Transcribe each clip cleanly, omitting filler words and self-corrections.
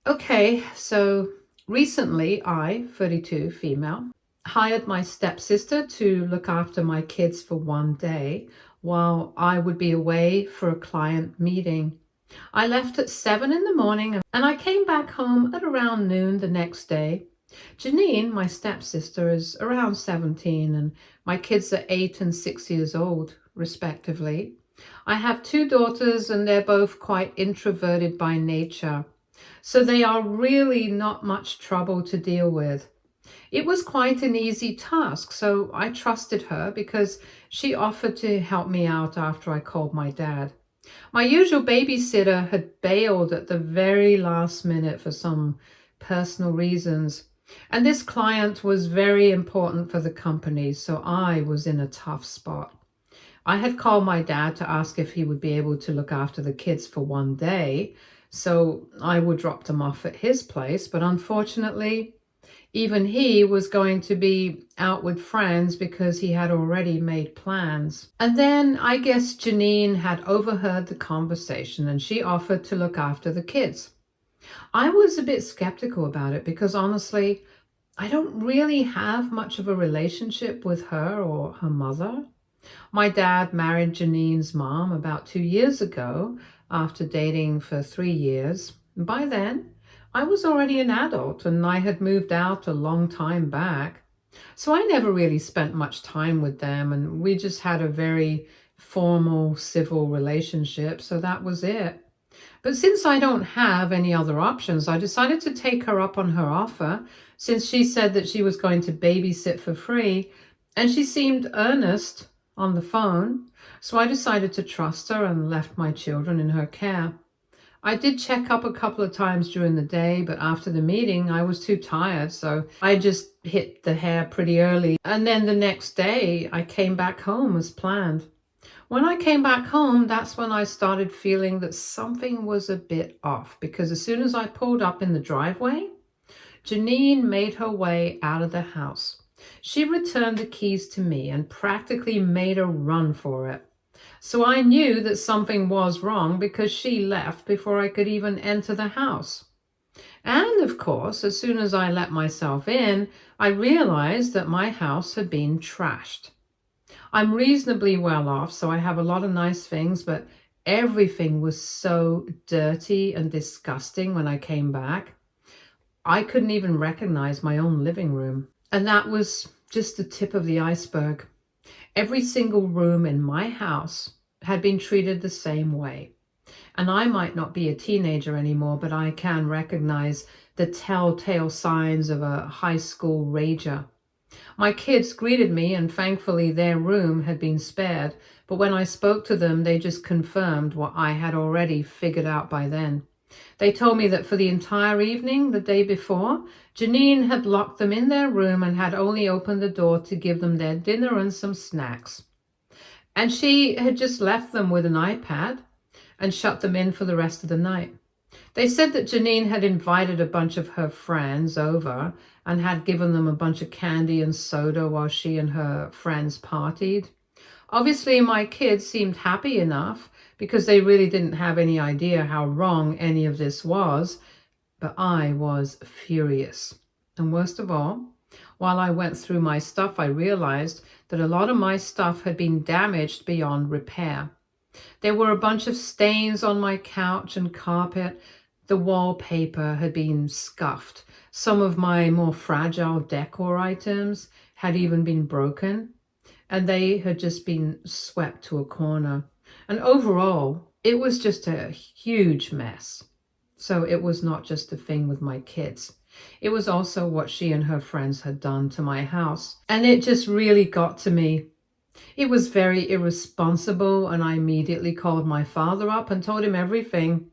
Okay, so recently I, 32 female, hired my stepsister to look after my kids for one day while I would be away for a client meeting. I left at 7 in the morning and I came back home at around noon the next day. Janine, my stepsister, is around 17 and my kids are 8 and 6 years old, respectively. I have two daughters and they're both quite introverted by nature. So they are really not much trouble to deal with. It was quite an easy task, so I trusted her because she offered to help me out after I called my dad. My usual babysitter had bailed at the very last minute for some personal reasons, and this client was very important for the company, so I was in a tough spot. I had called my dad to ask if he would be able to look after the kids for one day, so I would drop them off at his place. But unfortunately, even he was going to be out with friends because he had already made plans. And then I guess Janine had overheard the conversation and she offered to look after the kids. I was a bit skeptical about it because honestly, I don't really have much of a relationship with her or her mother. My dad married Janine's mom about 2 years ago after dating for 3 years. By then, I was already an adult and I had moved out a long time back. So I never really spent much time with them and we just had a very formal civil relationship. So that was it. But since I don't have any other options, I decided to take her up on her offer since she said that she was going to babysit for free and she seemed earnest on the phone. So I decided to trust her and left my children in her care. I did check up a couple of times during the day, but after the meeting, I was too tired, so I just hit the hair pretty early. And then the next day, I came back home as planned. When I came back home, that's when I started feeling that something was a bit off because as soon as I pulled up in the driveway, Janine made her way out of the house. She returned the keys to me and practically made a run for it. So I knew that something was wrong because she left before I could even enter the house. And of course, as soon as I let myself in, I realized that my house had been trashed. I'm reasonably well off, so I have a lot of nice things, but everything was so dirty and disgusting when I came back. I couldn't even recognize my own living room. And that was just the tip of the iceberg. Every single room in my house had been treated the same way. And I might not be a teenager anymore, but I can recognize the telltale signs of a high school rager. My kids greeted me, and thankfully their room had been spared. But when I spoke to them, they just confirmed what I had already figured out by then. They told me that for the entire evening, the day before, Janine had locked them in their room and had only opened the door to give them their dinner and some snacks. And she had just left them with an iPad and shut them in for the rest of the night. They said that Janine had invited a bunch of her friends over and had given them a bunch of candy and soda while she and her friends partied. Obviously, my kids seemed happy enough because they really didn't have any idea how wrong any of this was, but I was furious. And worst of all, while I went through my stuff, I realized that a lot of my stuff had been damaged beyond repair. There were a bunch of stains on my couch and carpet. The wallpaper had been scuffed. Some of my more fragile decor items had even been broken, and they had just been swept to a corner. And overall, it was just a huge mess. So it was not just the thing with my kids. It was also what she and her friends had done to my house. And it just really got to me. It was very irresponsible, and I immediately called my father up and told him everything.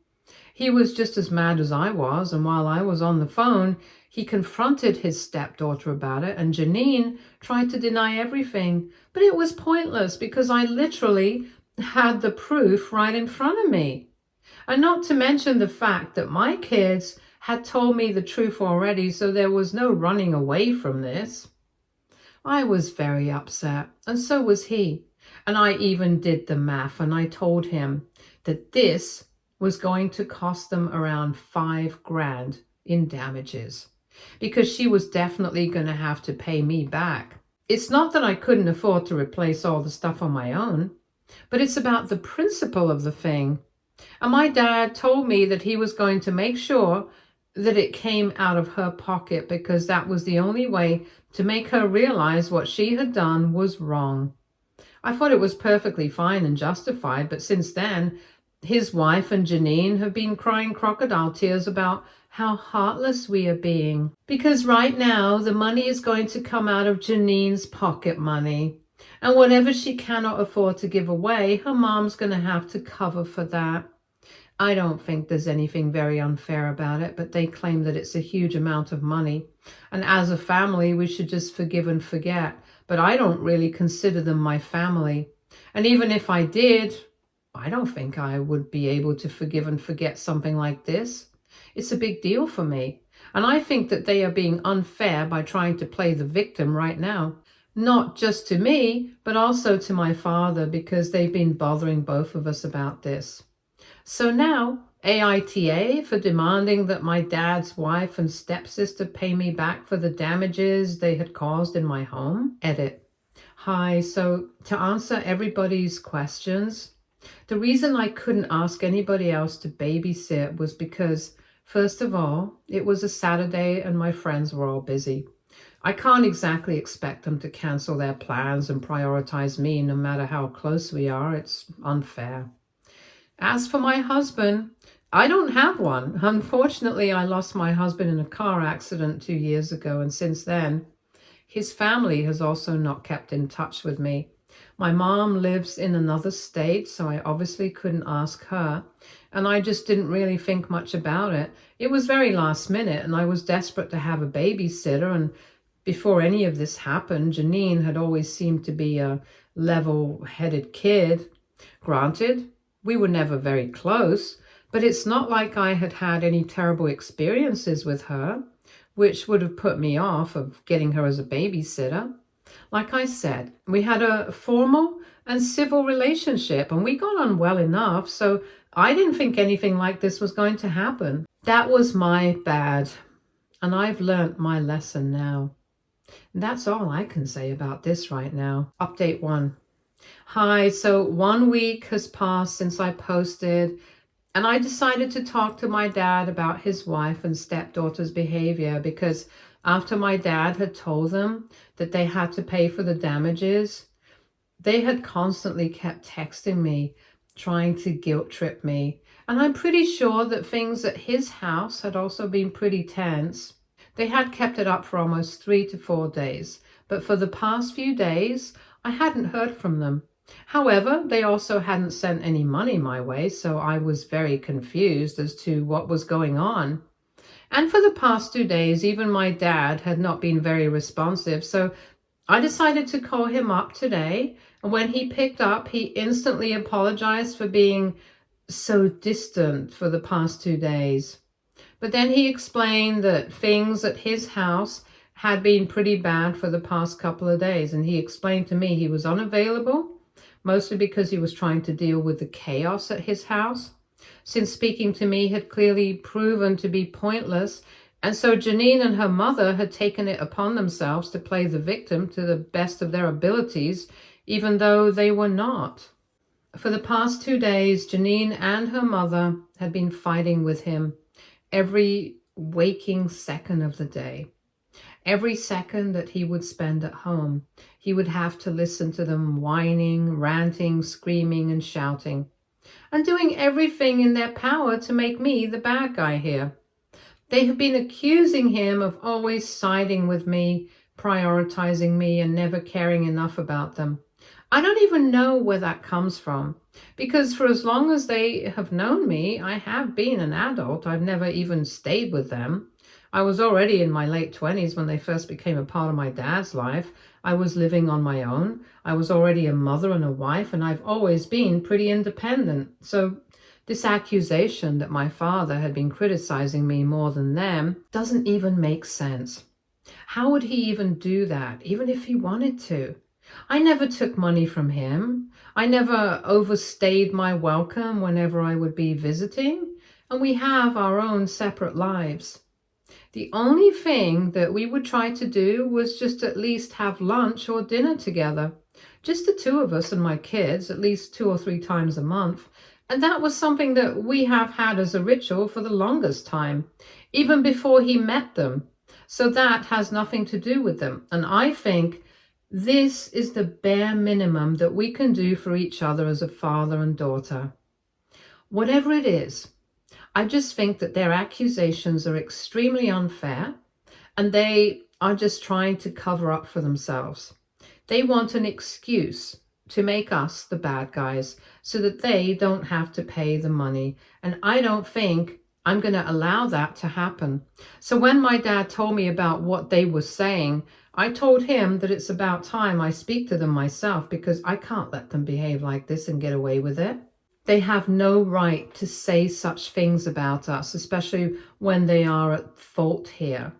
He was just as mad as I was, and while I was on the phone, he confronted his stepdaughter about it, and Janine tried to deny everything. But it was pointless because I literally had the proof right in front of me. And not to mention the fact that my kids had told me the truth already, so there was no running away from this. I was very upset, and so was he. And I even did the math, and I told him that this was going to cost them around 5 grand in damages because she was definitely going to have to pay me back. It's not that I couldn't afford to replace all the stuff on my own, but it's about the principle of the thing. And my dad told me that he was going to make sure that it came out of her pocket because that was the only way to make her realize what she had done was wrong. I thought it was perfectly fine and justified, but since then, his wife and Janine have been crying crocodile tears about how heartless we are being. Because right now, the money is going to come out of Janine's pocket money. And whatever she cannot afford to give away, her mom's going to have to cover for that. I don't think there's anything very unfair about it, but they claim that it's a huge amount of money. And as a family, we should just forgive and forget. But I don't really consider them my family. And even if I did, I don't think I would be able to forgive and forget something like this. It's a big deal for me. And I think that they are being unfair by trying to play the victim right now. Not just to me, but also to my father, because they've been bothering both of us about this. So now, AITA for demanding that my dad's wife and stepsister pay me back for the damages they had caused in my home. Edit. Hi, so to answer everybody's questions, the reason I couldn't ask anybody else to babysit was because, first of all, it was a Saturday and my friends were all busy. I can't exactly expect them to cancel their plans and prioritize me no matter how close we are. It's unfair. As for my husband, I don't have one. Unfortunately, I lost my husband in a car accident 2 years ago, and since then, his family has also not kept in touch with me. My mom lives in another state, so I obviously couldn't ask her, and I just didn't really think much about it. It was very last minute, and I was desperate to have a babysitter, and before any of this happened, Janine had always seemed to be a level-headed kid. Granted, we were never very close, but it's not like I had had any terrible experiences with her, which would have put me off of getting her as a babysitter. Like I said, we had a formal and civil relationship, and we got on well enough, so I didn't think anything like this was going to happen. That was my bad, and I've learnt my lesson now. And that's all I can say about this right now. Update 1. Hi, so 1 week has passed since I posted, and I decided to talk to my dad about his wife and stepdaughter's behavior because after my dad had told them that they had to pay for the damages, they had constantly kept texting me, trying to guilt trip me. And I'm pretty sure that things at his house had also been pretty tense. They had kept it up for almost 3 to 4 days, but for the past few days, I hadn't heard from them. However, they also hadn't sent any money my way, so I was very confused as to what was going on. And for the past 2 days, even my dad had not been very responsive, so I decided to call him up today. And when he picked up, he instantly apologized for being so distant for the past 2 days. But then he explained that things at his house had been pretty bad for the past couple of days. And he explained to me he was unavailable, mostly because he was trying to deal with the chaos at his house, since speaking to me had clearly proven to be pointless. And so Janine and her mother had taken it upon themselves to play the victim to the best of their abilities, even though they were not. For the past 2 days, Janine and her mother had been fighting with him every waking second of the day. Every second that he would spend at home, he would have to listen to them whining, ranting, screaming, and shouting, and doing everything in their power to make me the bad guy here. They have been accusing him of always siding with me, prioritizing me, and never caring enough about them. I don't even know where that comes from, because for as long as they have known me, I have been an adult. I've never even stayed with them. I was already in my late 20s when they first became a part of my dad's life. I was living on my own. I was already a mother and a wife, and I've always been pretty independent. So this accusation that my father had been criticizing me more than them doesn't even make sense. How would he even do that, even if he wanted to? I never took money from him. I never overstayed my welcome whenever I would be visiting, and we have our own separate lives. The only thing that we would try to do was just at least have lunch or dinner together. Just the two of us and my kids, at least 2 or 3 times a month. And that was something that we have had as a ritual for the longest time, even before he met them. So that has nothing to do with them. And I think this is the bare minimum that we can do for each other as a father and daughter. Whatever it is, I just think that their accusations are extremely unfair and they are just trying to cover up for themselves. They want an excuse to make us the bad guys so that they don't have to pay the money. And I don't think I'm going to allow that to happen. So when my dad told me about what they were saying, I told him that it's about time I speak to them myself because I can't let them behave like this and get away with it. They have no right to say such things about us, especially when they are at fault here.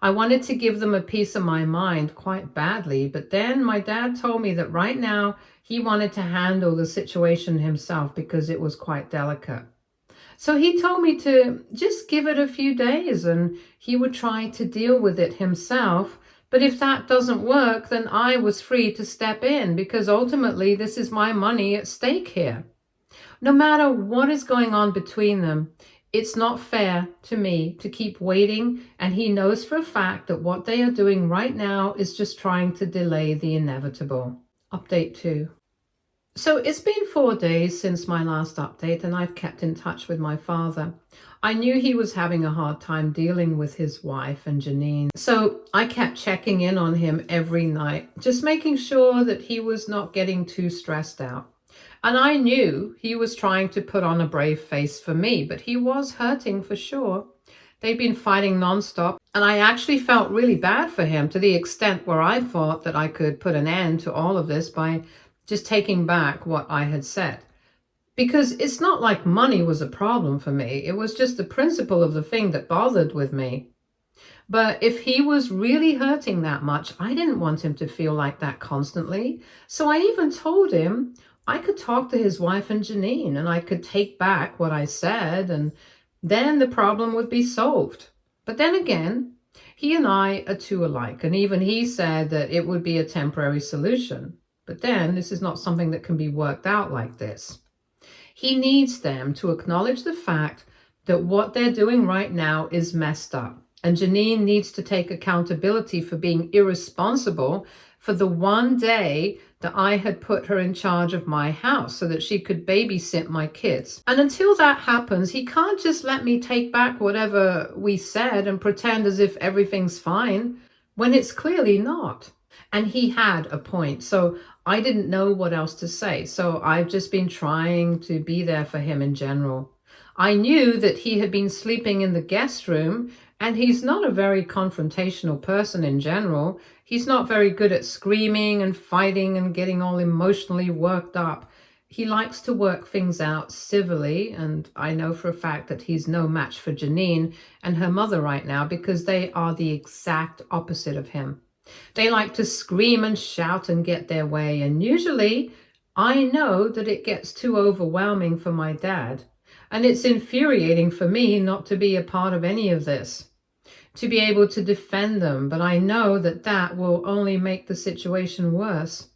I wanted to give them a piece of my mind quite badly, but then my dad told me that right now he wanted to handle the situation himself because it was quite delicate. So he told me to just give it a few days and he would try to deal with it himself. But if that doesn't work, then I was free to step in because ultimately this is my money at stake here. No matter what is going on between them, it's not fair to me to keep waiting, and he knows for a fact that what they are doing right now is just trying to delay the inevitable. Update 2. So it's been 4 days since my last update, and I've kept in touch with my father. I knew he was having a hard time dealing with his wife and Janine, so I kept checking in on him every night, just making sure that he was not getting too stressed out. And I knew he was trying to put on a brave face for me, but he was hurting for sure. They'd been fighting nonstop, and I actually felt really bad for him to the extent where I thought that I could put an end to all of this by just taking back what I had said. Because it's not like money was a problem for me. It was just the principle of the thing that bothered with me. But if he was really hurting that much, I didn't want him to feel like that constantly. So I even told him I could talk to his wife and Janine and I could take back what I said and then the problem would be solved. But then again, he and I are too alike, and even he said that it would be a temporary solution. But then this is not something that can be worked out like this. He needs them to acknowledge the fact that what they're doing right now is messed up. And Janine needs to take accountability for being irresponsible for the one day that I had put her in charge of my house so that she could babysit my kids. And until that happens, he can't just let me take back whatever we said and pretend as if everything's fine when it's clearly not. And he had a point. So I didn't know what else to say. So I've just been trying to be there for him in general. I knew that he had been sleeping in the guest room, and he's not a very confrontational person in general. He's not very good at screaming and fighting and getting all emotionally worked up. He likes to work things out civilly, and I know for a fact that he's no match for Janine and her mother right now because they are the exact opposite of him. They like to scream and shout and get their way, and usually I know that it gets too overwhelming for my dad. And it's infuriating for me not to be a part of any of this, to be able to defend them, but I know that that will only make the situation worse.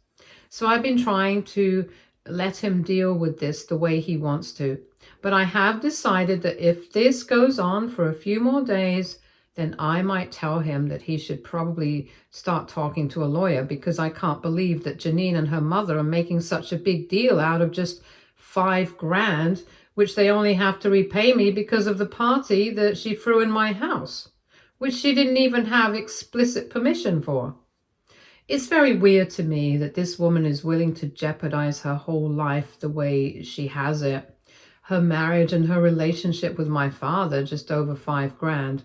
So I've been trying to let him deal with this the way he wants to. But I have decided that if this goes on for a few more days, then I might tell him that he should probably start talking to a lawyer, because I can't believe that Janine and her mother are making such a big deal out of just $5,000, which they only have to repay me because of the party that she threw in my house, which she didn't even have explicit permission for. It's very weird to me that this woman is willing to jeopardize her whole life the way she has it. Her marriage and her relationship with my father just over $5,000.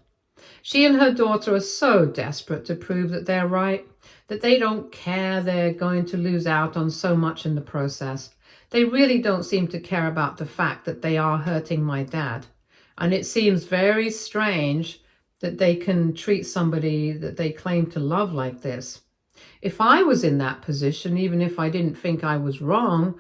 She and her daughter are so desperate to prove that they're right, that they don't care they're going to lose out on so much in the process. They really don't seem to care about the fact that they are hurting my dad. And it seems very strange that they can treat somebody that they claim to love like this. If I was in that position, even if I didn't think I was wrong,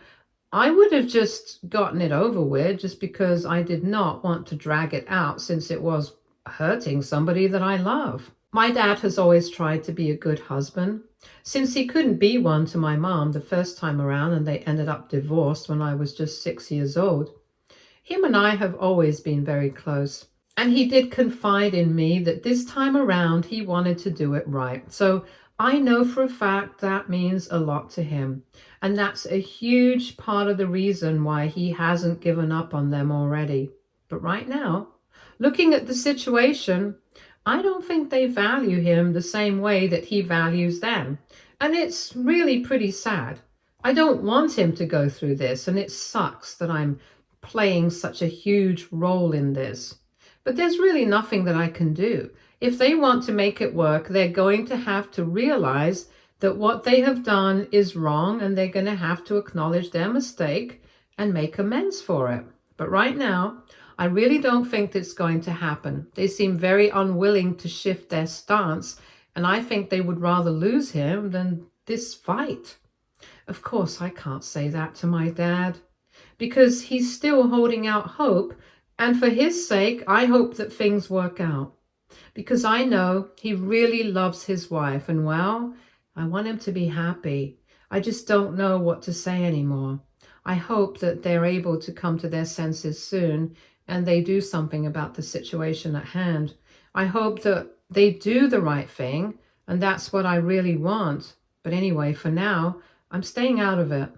I would have just gotten it over with just because I did not want to drag it out since it was hurting somebody that I love. My dad has always tried to be a good husband. Since he couldn't be one to my mom the first time around and they ended up divorced when I was just 6 years old, him and I have always been very close. And he did confide in me that this time around he wanted to do it right. So I know for a fact that means a lot to him. And that's a huge part of the reason why he hasn't given up on them already. But right now, looking at the situation, I don't think they value him the same way that he values them. And it's really pretty sad. I don't want him to go through this, and it sucks that I'm playing such a huge role in this. But there's really nothing that I can do. If they want to make it work, they're going to have to realize that what they have done is wrong, and they're going to have to acknowledge their mistake and make amends for it. But right now, I really don't think that's going to happen. They seem very unwilling to shift their stance, and I think they would rather lose him than this fight. Of course, I can't say that to my dad, because he's still holding out hope, and for his sake, I hope that things work out. Because I know he really loves his wife, and well, I want him to be happy. I just don't know what to say anymore. I hope that they're able to come to their senses soon and they do something about the situation at hand. I hope that they do the right thing, and that's what I really want. But anyway, for now, I'm staying out of it.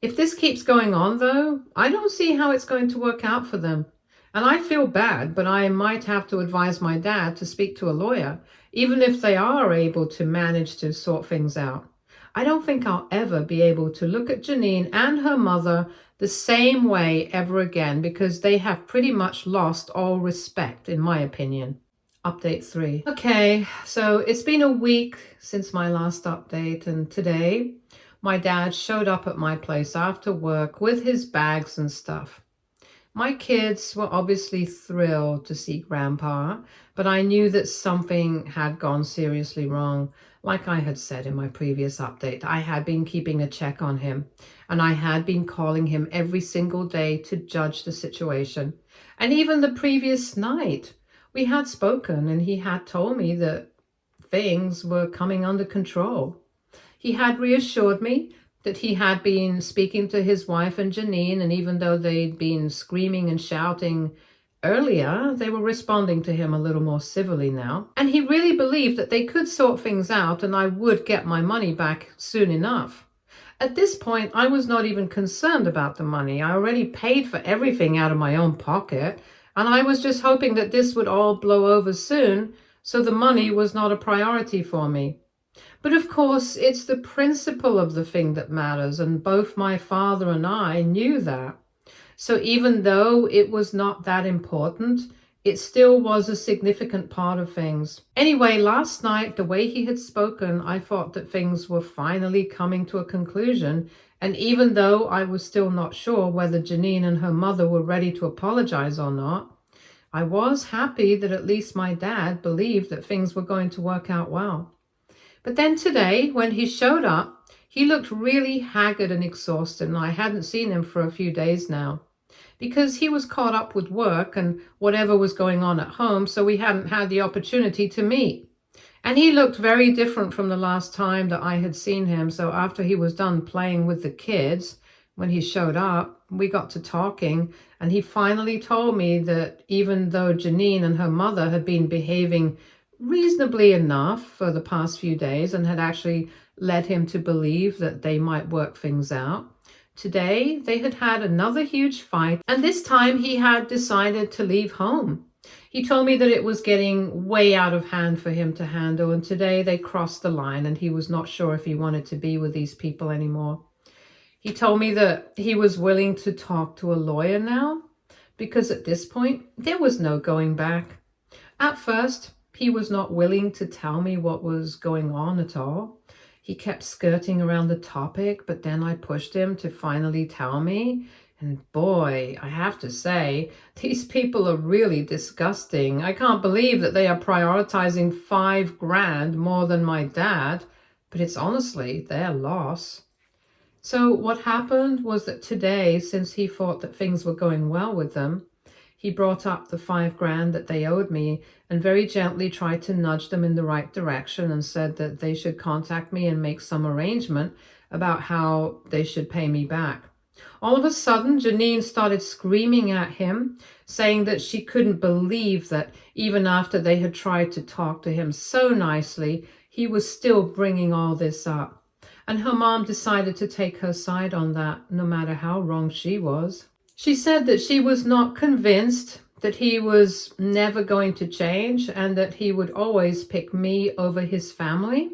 If this keeps going on, though, I don't see how it's going to work out for them. And I feel bad, but I might have to advise my dad to speak to a lawyer, even if they are able to manage to sort things out. I don't think I'll ever be able to look at Janine and her mother the same way ever again, because they have pretty much lost all respect, in my opinion. Update 3. Okay, so it's been a week since my last update, and today my dad showed up at my place after work with his bags and stuff. My kids were obviously thrilled to see Grandpa, but I knew that something had gone seriously wrong. Like I had said in my previous update, I had been keeping a check on him, and I had been calling him every single day to judge the situation. And even the previous night, we had spoken, and he had told me that things were coming under control. He had reassured me that he had been speaking to his wife and Janine, and even though they'd been screaming and shouting earlier, they were responding to him a little more civilly now. And he really believed that they could sort things out and I would get my money back soon enough. At this point, I was not even concerned about the money. I already paid for everything out of my own pocket, and I was just hoping that this would all blow over soon, so the money was not a priority for me. But of course, it's the principle of the thing that matters, and both my father and I knew that. So even though it was not that important, it still was a significant part of things. Anyway, last night, the way he had spoken, I thought that things were finally coming to a conclusion. And even though I was still not sure whether Janine and her mother were ready to apologize or not, I was happy that at least my dad believed that things were going to work out well. But then today, when he showed up, he looked really haggard and exhausted, and I hadn't seen him for a few days now, because he was caught up with work and whatever was going on at home, so we hadn't had the opportunity to meet. And he looked very different from the last time that I had seen him, so after he was done playing with the kids, when he showed up, we got to talking, and he finally told me that even though Janine and her mother had been behaving reasonably enough for the past few days and had actually led him to believe that they might work things out, today they had had another huge fight, and this time he had decided to leave home. He told me that it was getting way out of hand for him to handle, and today they crossed the line and he was not sure if he wanted to be with these people anymore. He told me that he was willing to talk to a lawyer now, because at this point there was no going back. At first, he was not willing to tell me what was going on at all. He kept skirting around the topic, but then I pushed him to finally tell me. And boy, I have to say, these people are really disgusting. I can't believe that they are prioritizing $5,000 more than my dad. but it's honestly their loss. So what happened was that today, since he thought that things were going well with them, he brought up the 5 grand that they owed me and very gently tried to nudge them in the right direction and said that they should contact me and make some arrangement about how they should pay me back. All of a sudden, Janine started screaming at him, saying that she couldn't believe that even after they had tried to talk to him so nicely, he was still bringing all this up. And her mom decided to take her side on that, no matter how wrong she was. She said that she was not convinced that he was never going to change and that he would always pick me over his family.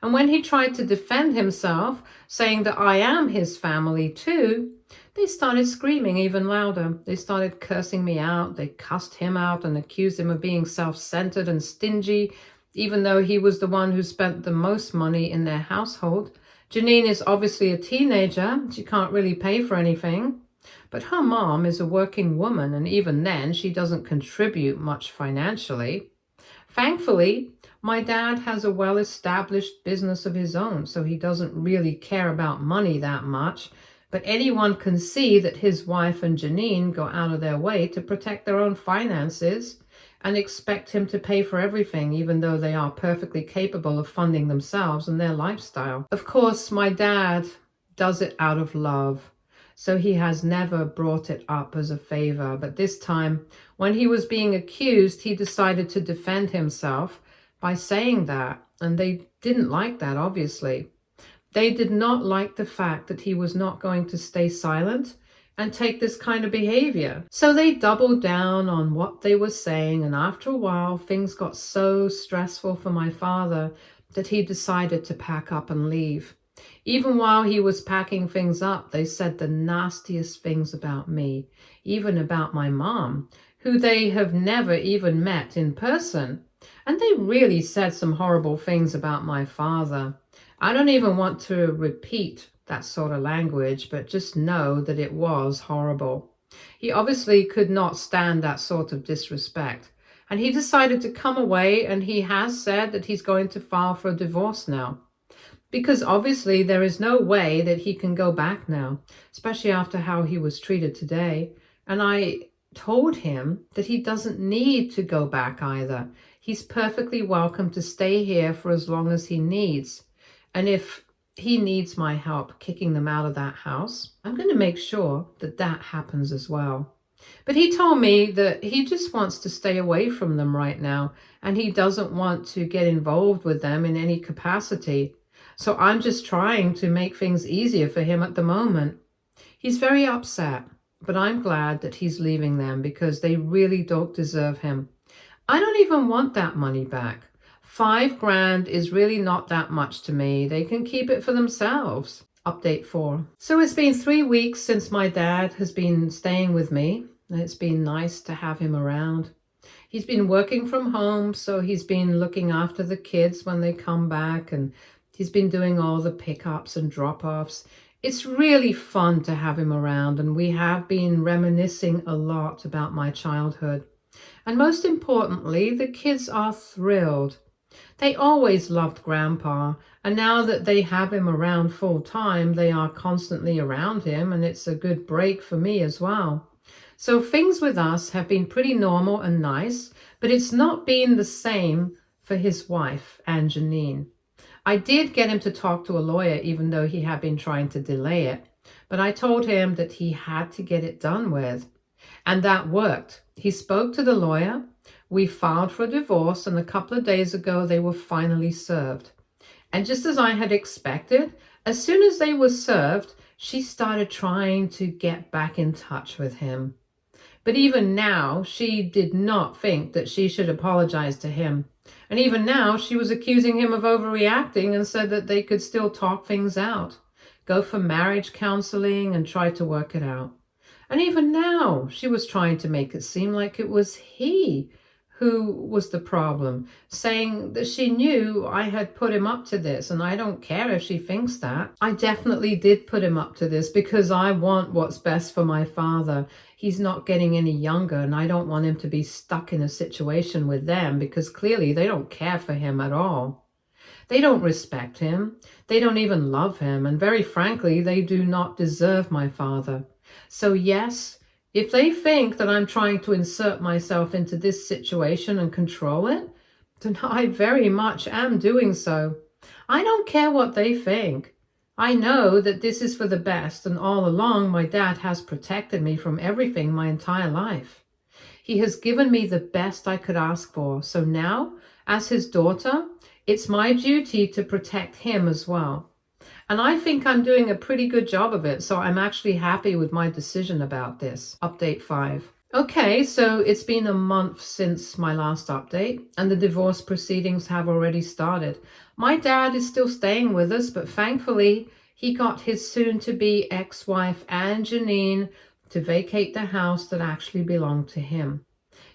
And when he tried to defend himself, saying that I am his family too, they started screaming even louder. They started cursing me out. They cussed him out and accused him of being self-centered and stingy, even though he was the one who spent the most money in their household. Janine is obviously a teenager. She can't really pay for anything. But her mom is a working woman, and even then, she doesn't contribute much financially. Thankfully, my dad has a well-established business of his own, so he doesn't really care about money that much. But anyone can see that his wife and Janine go out of their way to protect their own finances and expect him to pay for everything, even though they are perfectly capable of funding themselves and their lifestyle. Of course, my dad does it out of love, so he has never brought it up as a favor. But this time, when he was being accused, he decided to defend himself by saying that. And they didn't like that, obviously. They did not like the fact that he was not going to stay silent and take this kind of behavior. So they doubled down on what they were saying, and after a while, things got so stressful for my father that he decided to pack up and leave. Even while he was packing things up, they said the nastiest things about me, even about my mom, who they have never even met in person. And they really said some horrible things about my father. I don't even want to repeat that sort of language, but just know that it was horrible. He obviously could not stand that sort of disrespect. And he decided to come away, and he has said that he's going to file for a divorce now. Because obviously there is no way that he can go back now, especially after how he was treated today. And I told him that he doesn't need to go back either. He's perfectly welcome to stay here for as long as he needs. And if he needs my help kicking them out of that house, I'm going to make sure that that happens as well. But he told me that he just wants to stay away from them right now, and he doesn't want to get involved with them in any capacity. So I'm just trying to make things easier for him at the moment. He's very upset, but I'm glad that he's leaving them because they really don't deserve him. I don't even want that money back. 5 grand is really not that much to me. They can keep it for themselves. Update 4. So it's been 3 weeks since my dad has been staying with me. It's been nice to have him around. He's been working from home, so he's been looking after the kids when they come back, and he's been doing all the pickups and drop-offs. It's really fun to have him around, and we have been reminiscing a lot about my childhood. And most importantly, the kids are thrilled. They always loved Grandpa, and now that they have him around full time, they are constantly around him, and it's a good break for me as well. So things with us have been pretty normal and nice, but it's not been the same for his wife and Janine. I did get him to talk to a lawyer, even though he had been trying to delay it, but I told him that he had to get it done with. And that worked. He spoke to the lawyer. We filed for a divorce, and a couple of days ago, they were finally served. And just as I had expected, as soon as they were served, she started trying to get back in touch with him. But even now, she did not think that she should apologize to him. And even now, she was accusing him of overreacting and said that they could still talk things out, go for marriage counseling and try to work it out. And even now, she was trying to make it seem like it was he who was the problem, saying that she knew I had put him up to this, and I don't care if she thinks that. I definitely did put him up to this because I want what's best for my father. He's not getting any younger, and I don't want him to be stuck in a situation with them because clearly they don't care for him at all. They don't respect him. They don't even love him. And very frankly, they do not deserve my father. So yes, if they think that I'm trying to insert myself into this situation and control it, then I very much am doing so. I don't care what they think. I know that this is for the best, and all along my dad has protected me from everything my entire life. He has given me the best I could ask for, so now, as his daughter, it's my duty to protect him as well. And I think I'm doing a pretty good job of it, so I'm actually happy with my decision about this. Update 5. Okay, so it's been a month since my last update, and the divorce proceedings have already started. My dad is still staying with us, but thankfully, he got his soon-to-be ex-wife, Anne Janine, to vacate the house that actually belonged to him.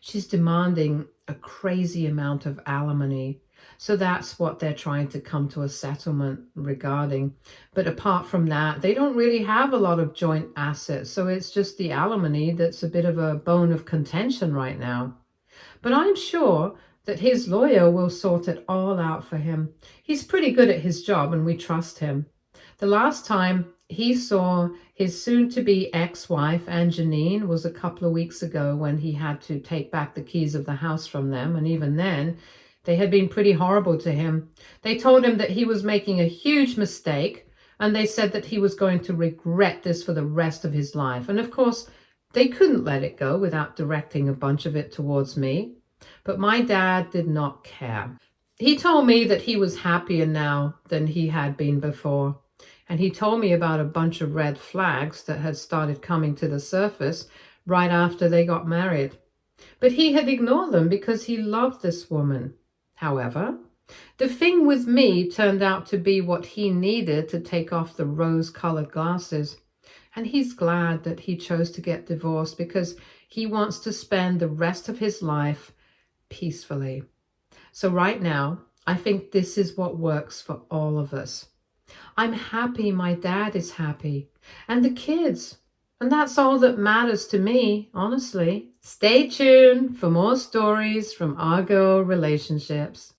She's demanding a crazy amount of alimony. So that's what they're trying to come to a settlement regarding. But apart from that, they don't really have a lot of joint assets. So it's just the alimony that's a bit of a bone of contention right now. But I'm sure that his lawyer will sort it all out for him. He's pretty good at his job and we trust him. The last time he saw his soon-to-be ex-wife, Anne Janine, was a couple of weeks ago when he had to take back the keys of the house from them. And even then, they had been pretty horrible to him. They told him that he was making a huge mistake, and they said that he was going to regret this for the rest of his life. And of course, they couldn't let it go without directing a bunch of it towards me. But my dad did not care. He told me that he was happier now than he had been before. And he told me about a bunch of red flags that had started coming to the surface right after they got married. But he had ignored them because he loved this woman. However, the thing with me turned out to be what he needed to take off the rose-colored glasses. And he's glad that he chose to get divorced because he wants to spend the rest of his life peacefully. So right now, I think this is what works for all of us. I'm happy my dad is happy, and the kids. And that's all that matters to me, honestly. Stay tuned for more stories from our girl relationships.